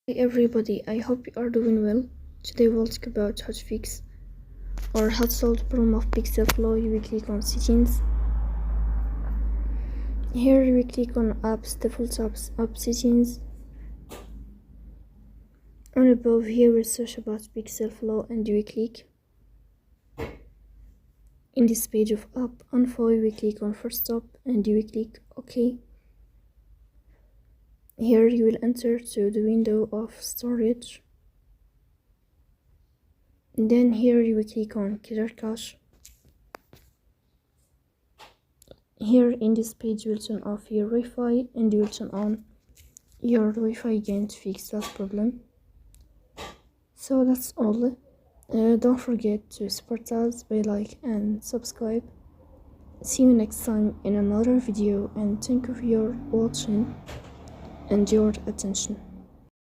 Hey everybody, I hope you are doing well. Today we'll talk about how to fix or how to solve the problem of PixelFlow. You will click on settings. Here you will click on apps, default apps, app settings. On above here we'll search about PixelFlow and you will click. In this page of app info you will click on first stop and you will click OK. Here you will enter to the window of storage. And then here you will click on clear cache. Here in this page you will turn off your Wi-Fi and you will turn on your Wi-Fi again to fix that problem. So that's all. Don't forget to support us by like and subscribe. See you next time in another video and thank you for your watching and your attention.